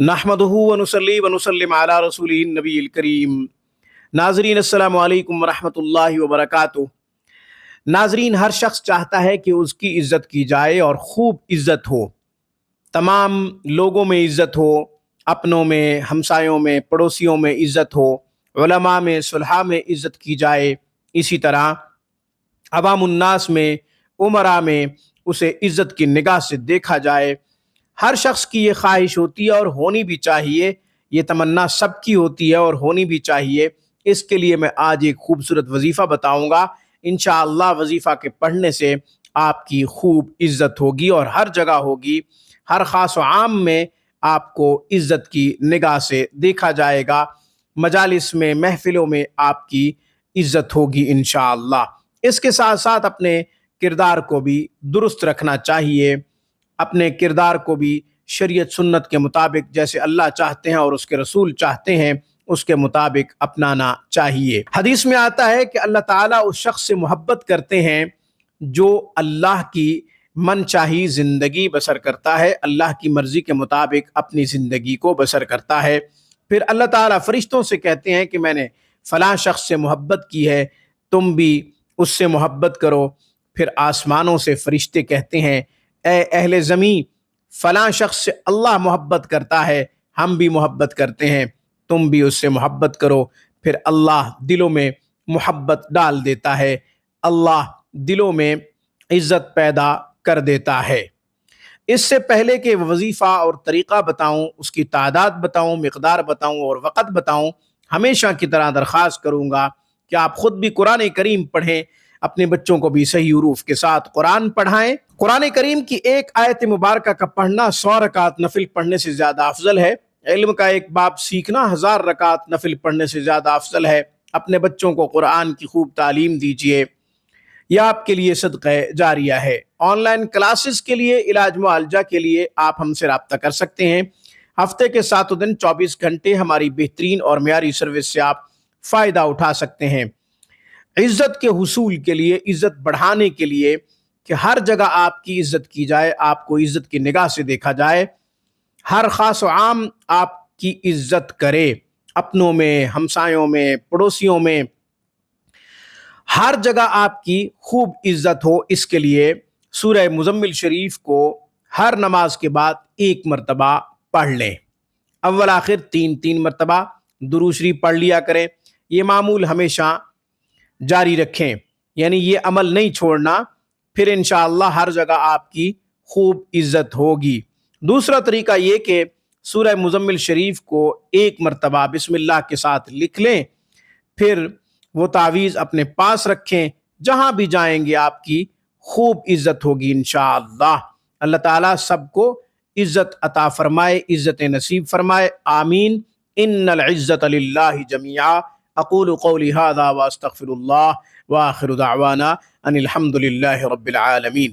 نحمدہ ونصلی ونسلم علی رسولہ النبی الکریم۔ ناظرین السلام علیکم ورحمۃ اللہ وبرکاتہ۔ ناظرین، ہر شخص چاہتا ہے کہ اس کی عزت کی جائے اور خوب عزت ہو، تمام لوگوں میں عزت ہو، اپنوں میں، ہمسایوں میں، پڑوسیوں میں عزت ہو، علماء میں، صلحاء میں عزت کی جائے، اسی طرح عوام الناس میں، امراء میں اسے عزت کی نگاہ سے دیکھا جائے۔ ہر شخص کی یہ خواہش ہوتی ہے اور ہونی بھی چاہیے، یہ تمنا سب کی ہوتی ہے اور ہونی بھی چاہیے۔ اس کے لیے میں آج ایک خوبصورت وظیفہ بتاؤں گا۔ انشاءاللہ وظیفہ کے پڑھنے سے آپ کی خوب عزت ہوگی اور ہر جگہ ہوگی، ہر خاص و عام میں آپ کو عزت کی نگاہ سے دیکھا جائے گا، مجالس میں، محفلوں میں آپ کی عزت ہوگی انشاءاللہ۔ اس کے ساتھ ساتھ اپنے کردار کو بھی درست رکھنا چاہیے، اپنے کردار کو بھی شریعت سنت کے مطابق جیسے اللہ چاہتے ہیں اور اس کے رسول چاہتے ہیں اس کے مطابق اپنانا چاہیے۔ حدیث میں آتا ہے کہ اللہ تعالیٰ اس شخص سے محبت کرتے ہیں جو اللہ کی من چاہی زندگی بسر کرتا ہے، اللہ کی مرضی کے مطابق اپنی زندگی کو بسر کرتا ہے۔ پھر اللہ تعالیٰ فرشتوں سے کہتے ہیں کہ میں نے فلاں شخص سے محبت کی ہے، تم بھی اس سے محبت کرو۔ پھر آسمانوں سے فرشتے کہتے ہیں اے اہل زمین، فلاں شخص سے اللہ محبت کرتا ہے، ہم بھی محبت کرتے ہیں، تم بھی اس سے محبت کرو۔ پھر اللہ دلوں میں محبت ڈال دیتا ہے، اللہ دلوں میں عزت پیدا کر دیتا ہے۔ اس سے پہلے کہ وظیفہ اور طریقہ بتاؤں، اس کی تعداد بتاؤں، مقدار بتاؤں اور وقت بتاؤں، ہمیشہ کی طرح درخواست کروں گا کہ آپ خود بھی قرآن کریم پڑھیں، اپنے بچوں کو بھی صحیح حروف کے ساتھ قرآن پڑھائیں۔ قرآن کریم کی ایک آیت مبارکہ کا پڑھنا 100 رکعت نفل پڑھنے سے زیادہ افضل ہے۔ علم کا ایک باب سیکھنا 1000 رکعت نفل پڑھنے سے زیادہ افضل ہے۔ اپنے بچوں کو قرآن کی خوب تعلیم دیجیے، یہ آپ کے لیے صدقہ جاریہ ہے۔ آن لائن کلاسز کے لیے، علاج معالجہ کے لیے آپ ہم سے رابطہ کر سکتے ہیں۔ ہفتے کے 7 دن 24 گھنٹے ہماری بہترین اور معیاری سروس سے آپ فائدہ اٹھا سکتے ہیں۔ عزت کے حصول کے لیے، عزت بڑھانے کے لیے کہ ہر جگہ آپ کی عزت کی جائے، آپ کو عزت کی نگاہ سے دیکھا جائے، ہر خاص و عام آپ کی عزت کرے، اپنوں میں، ہمسایوں میں، پڑوسیوں میں، ہر جگہ آپ کی خوب عزت ہو۔ اس کے لیے سورہ مزمل شریف کو ہر نماز کے بعد 1 مرتبہ پڑھ لیں، اول آخر 3 مرتبہ درود شریف پڑھ لیا کریں۔ یہ معمول ہمیشہ جاری رکھیں، یعنی یہ عمل نہیں چھوڑنا، پھر انشاءاللہ ہر جگہ آپ کی خوب عزت ہوگی۔ دوسرا طریقہ یہ کہ سورہ مزمل شریف کو 1 مرتبہ بسم اللہ کے ساتھ لکھ لیں، پھر وہ تعویذ اپنے پاس رکھیں، جہاں بھی جائیں گے آپ کی خوب عزت ہوگی انشاءاللہ۔ اللہ تعالیٰ سب کو عزت عطا فرمائے، عزت نصیب فرمائے، آمین۔ ان العزت للہ جمیعا۔ اقول قولی ھذا واستغفر اللہ، وآخر دعوانا ان الحمد للہ رب العالمین۔